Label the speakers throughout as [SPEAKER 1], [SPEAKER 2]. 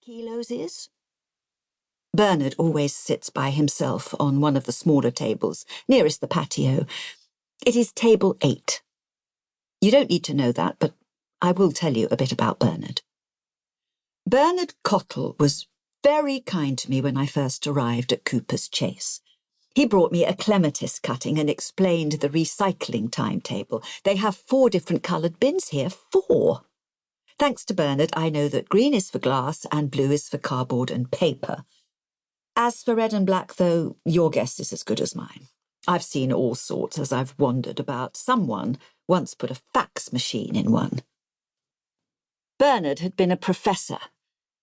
[SPEAKER 1] kilos is? Bernard always sits by himself on one of the smaller tables, nearest the patio. It is table 8. You don't need to know that, but I will tell you a bit about Bernard. Bernard Cottle was very kind to me when I first arrived at Cooper's Chase. He brought me a clematis cutting and explained the recycling timetable. They have 4 different coloured bins here. 4! Thanks to Bernard, I know that green is for glass and blue is for cardboard and paper. As for red and black, though, your guess is as good as mine. I've seen all sorts as I've wandered about. Someone once put a fax machine in one. Bernard had been a professor,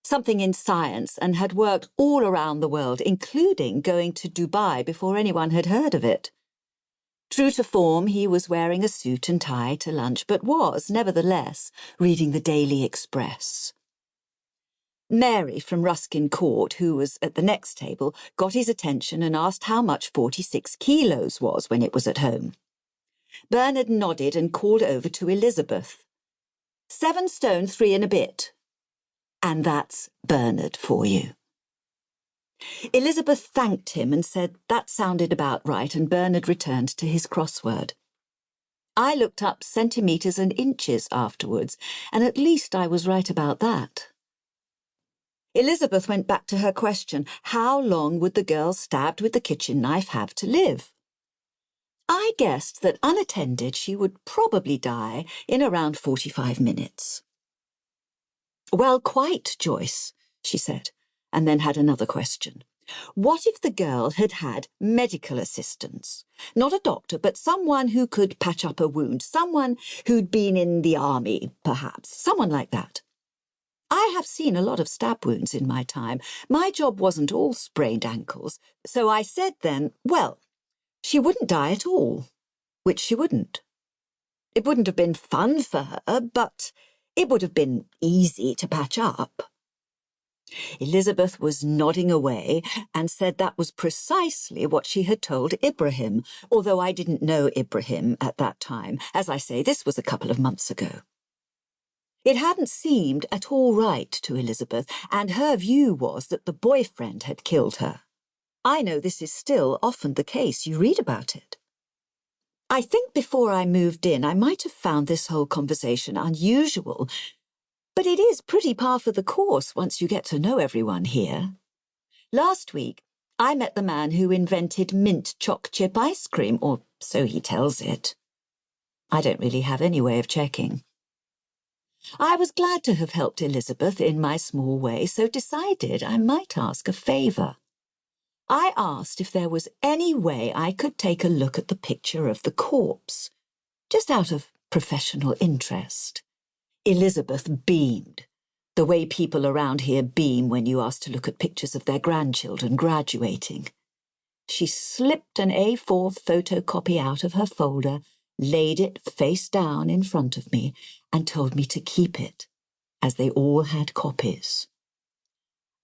[SPEAKER 1] something in science, and had worked all around the world, including going to Dubai before anyone had heard of it. True to form, he was wearing a suit and tie to lunch, but was, nevertheless, reading the Daily Express. Mary from Ruskin Court, who was at the next table, got his attention and asked how much 46 kilos was when it was at home. Bernard nodded and called over to Elizabeth. 7 stone 3 and a bit. And that's Bernard for you. Elizabeth thanked him and said that sounded about right, and Bernard returned to his crossword. I looked up centimetres and inches afterwards, and at least I was right about that. Elizabeth went back to her question, how long would the girl stabbed with the kitchen knife have to live? I guessed that unattended she would probably die in around 45 minutes. Well, quite, Joyce, she said, and then had another question. What if the girl had had medical assistance? Not a doctor, but someone who could patch up a wound, someone who'd been in the army, perhaps, someone like that. I have seen a lot of stab wounds in my time. My job wasn't all sprained ankles, so I said then, well, she wouldn't die at all, which she wouldn't. It wouldn't have been fun for her, but it would have been easy to patch up. Elizabeth was nodding away and said that was precisely what she had told Ibrahim, although I didn't know Ibrahim at that time. As I say, this was a couple of months ago. It hadn't seemed at all right to Elizabeth, and her view was that the boyfriend had killed her. I know this is still often the case. You read about it. I think before I moved in, I might have found this whole conversation unusual, but it is pretty par for the course once you get to know everyone here. Last week, I met the man who invented mint choc chip ice cream, or so he tells it. I don't really have any way of checking. I was glad to have helped Elizabeth in my small way, so decided I might ask a favour. I asked if there was any way I could take a look at the picture of the corpse, just out of professional interest. Elizabeth beamed, the way people around here beam when you ask to look at pictures of their grandchildren graduating. She slipped an A4 photocopy out of her folder, laid it face down in front of me, and told me to keep it, as they all had copies.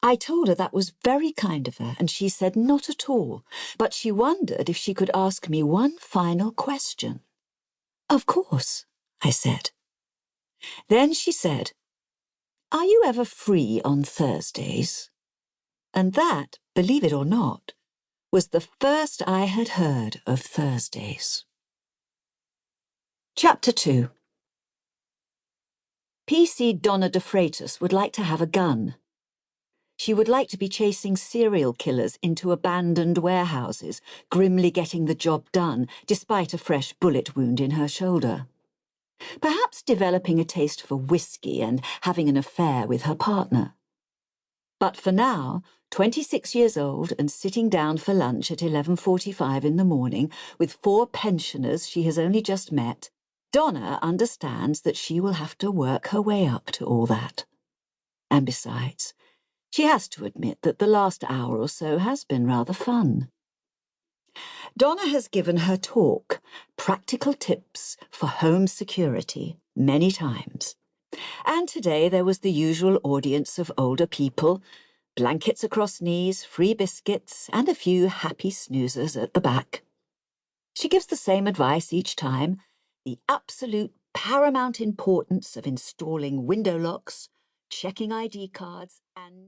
[SPEAKER 1] I told her that was very kind of her, and she said not at all, but she wondered if she could ask me one final question. Of course, I said. Then she said, are you ever free on Thursdays? And that, believe it or not, was the first I had heard of Thursdays. Chapter 2. PC Donna de Freitas would like to have a gun. She would like to be chasing serial killers into abandoned warehouses, grimly getting the job done, despite a fresh bullet wound in her shoulder. Perhaps developing a taste for whiskey and having an affair with her partner. But for now, 26 years old and sitting down for lunch at 11:45 in the morning with 4 pensioners she has only just met, Donna understands that she will have to work her way up to all that. And besides, she has to admit that the last hour or so has been rather fun. Donna has given her talk, Practical Tips for Home Security, many times. And today there was the usual audience of older people, blankets across knees, free biscuits, and a few happy snoozers at the back. She gives the same advice each time, the absolute paramount importance of installing window locks, checking ID cards, and